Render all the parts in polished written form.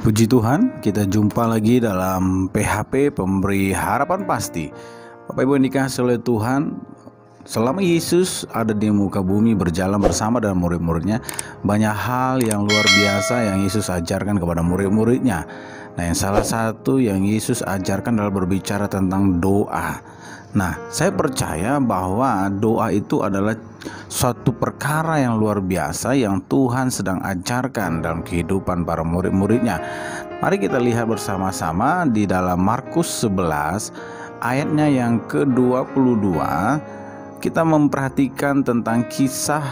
Puji Tuhan, kita jumpa lagi dalam PHP Pemberi Harapan Pasti. Bapak Ibu yang dikasihi oleh Tuhan, selama Yesus ada di muka bumi berjalan bersama dengan murid-muridnya, banyak hal yang luar biasa yang Yesus ajarkan kepada murid-muridnya. Nah, yang salah satu yang Yesus ajarkan adalah berbicara tentang doa. Nah, saya percaya bahwa doa itu adalah suatu perkara yang luar biasa yang Tuhan sedang ajarkan dalam kehidupan para murid-muridnya. Mari kita lihat bersama-sama di dalam Markus 11 ayatnya yang ke-22. Kita memperhatikan tentang kisah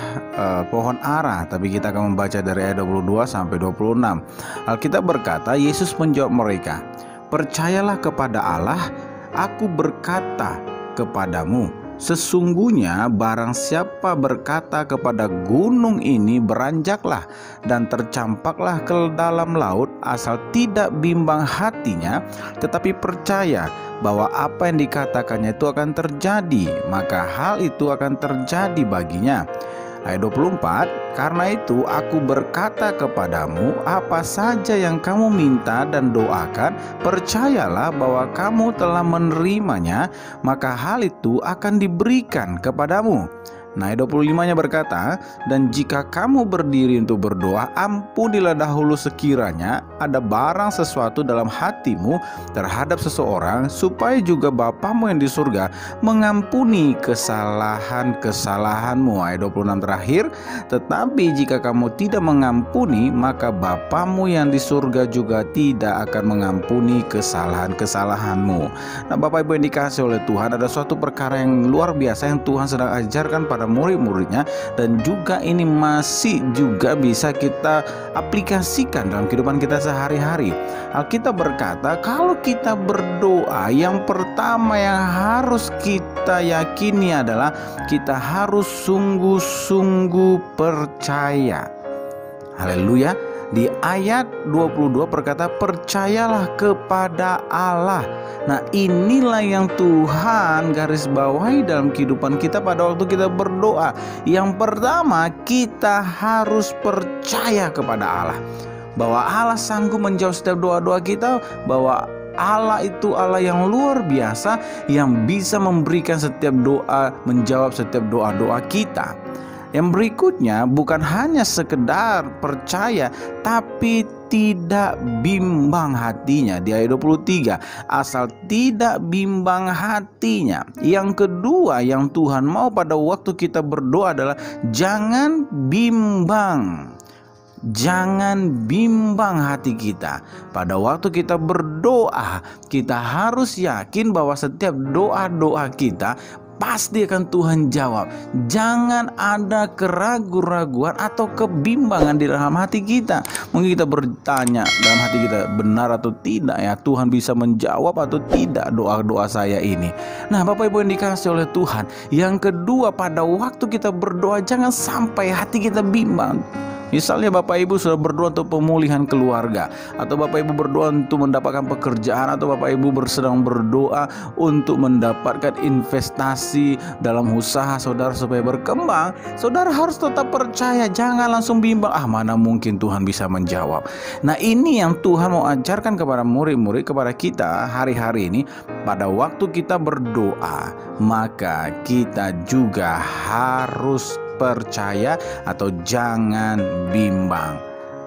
pohon ara, tapi kita akan membaca dari ayat 22 sampai 26. Alkitab berkata, Yesus menjawab mereka, "Percayalah kepada Allah, aku berkata kepadamu, sesungguhnya barang siapa berkata kepada gunung ini, beranjaklah dan tercampaklah ke dalam laut, asal tidak bimbang hatinya, tetapi percaya bahwa apa yang dikatakannya itu akan terjadi, maka hal itu akan terjadi baginya." Ayat 24, "Karena itu aku berkata kepadamu, apa saja yang kamu minta dan doakan, percayalah bahwa kamu telah menerimanya, maka hal itu akan diberikan kepadamu." Nah, ayat 25-nya berkata, "Dan jika kamu berdiri untuk berdoa, ampunilah dahulu sekiranya ada barang sesuatu dalam hatimu terhadap seseorang, supaya juga Bapamu yang di surga mengampuni kesalahan-kesalahanmu." Ayat 26 terakhir, "Tetapi jika kamu tidak mengampuni, maka Bapamu yang di surga juga tidak akan mengampuni kesalahan-kesalahanmu." Nah, Bapak Ibu yang dikasihi oleh Tuhan, ada suatu perkara yang luar biasa yang Tuhan sedang ajarkan pada murid-muridnya, dan juga ini masih juga bisa kita aplikasikan dalam kehidupan kita sehari-hari. Alkitab berkata, kalau kita berdoa, yang pertama yang harus kita yakini adalah kita harus sungguh-sungguh percaya. Haleluya. Di ayat 22 berkata, "Percayalah kepada Allah." Nah, inilah yang Tuhan garis bawahi dalam kehidupan kita pada waktu kita berdoa. Yang pertama, kita harus percaya kepada Allah, bahwa Allah sanggup menjawab setiap doa-doa kita, bahwa Allah itu Allah yang luar biasa, yang bisa memberikan setiap doa, menjawab setiap doa-doa kita. Yang berikutnya, bukan hanya sekedar percaya, tapi tidak bimbang hatinya. Di ayat 23, asal tidak bimbang hatinya. Yang kedua yang Tuhan mau pada waktu kita berdoa adalah jangan bimbang. Jangan bimbang hati kita. Pada waktu kita berdoa, kita harus yakin bahwa setiap doa-doa kita pasti akan Tuhan jawab. Jangan ada keraguan-raguan atau kebimbangan di dalam hati kita. Mungkin kita bertanya dalam hati kita, benar atau tidak ya Tuhan bisa menjawab atau tidak doa-doa saya ini. Nah, Bapak Ibu yang dikasihi oleh Tuhan, yang kedua pada waktu kita berdoa, jangan sampai hati kita bimbang. Misalnya Bapak Ibu sudah berdoa untuk pemulihan keluarga, atau Bapak Ibu berdoa untuk mendapatkan pekerjaan, atau Bapak Ibu sedang berdoa untuk mendapatkan investasi dalam usaha saudara supaya berkembang. Saudara harus tetap percaya, jangan langsung bimbang, mana mungkin Tuhan bisa menjawab. Nah, ini yang Tuhan mau ajarkan kepada murid-murid, kepada kita hari-hari ini. Pada waktu kita berdoa, maka kita juga harus percaya atau jangan bimbang.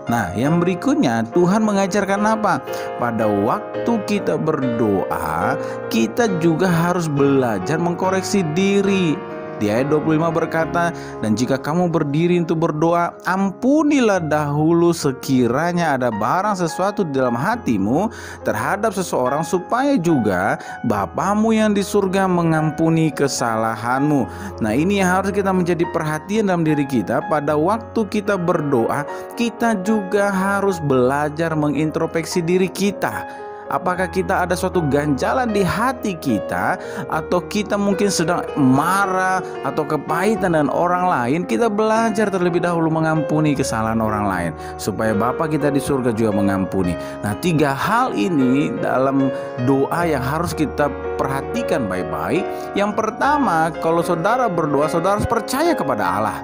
Nah, yang berikutnya Tuhan mengajarkan apa? Pada waktu kita berdoa, kita juga harus belajar mengkoreksi diri. Di ayat 25 berkata, "Dan jika kamu berdiri untuk berdoa, ampunilah dahulu sekiranya ada barang sesuatu di dalam hatimu terhadap seseorang, supaya juga Bapamu yang di surga mengampuni kesalahanmu." Nah, ini yang harus kita menjadi perhatian dalam diri kita. Pada waktu kita berdoa, kita juga harus belajar mengintrospeksi diri kita. Apakah kita ada suatu ganjalan di hati kita, atau kita mungkin sedang marah atau kepahitan dengan orang lain? Kita belajar terlebih dahulu mengampuni kesalahan orang lain, supaya Bapa kita di surga juga mengampuni. Nah, 3 hal ini dalam doa yang harus kita perhatikan baik-baik. Yang pertama, kalau saudara berdoa, saudara harus percaya kepada Allah.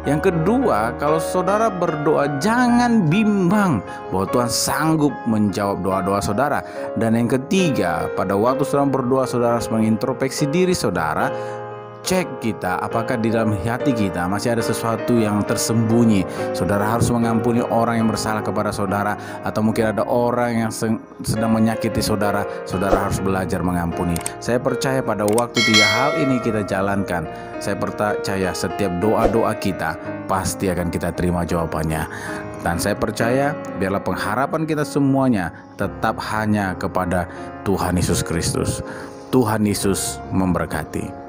Yang kedua, kalau saudara berdoa jangan bimbang bahwa Tuhan sanggup menjawab doa-doa saudara. Dan yang ketiga, pada waktu saudara berdoa, saudara harus mengintrospeksi diri saudara. Cek kita apakah di dalam hati kita masih ada sesuatu yang tersembunyi. Saudara harus mengampuni orang yang bersalah kepada saudara, atau mungkin ada orang yang sedang menyakiti saudara. Saudara harus belajar mengampuni. Saya percaya pada waktu 3 hal ini kita jalankan, saya percaya setiap doa-doa kita pasti akan kita terima jawabannya. Dan saya percaya biarlah pengharapan kita semuanya tetap hanya kepada Tuhan Yesus Kristus. Tuhan Yesus memberkati.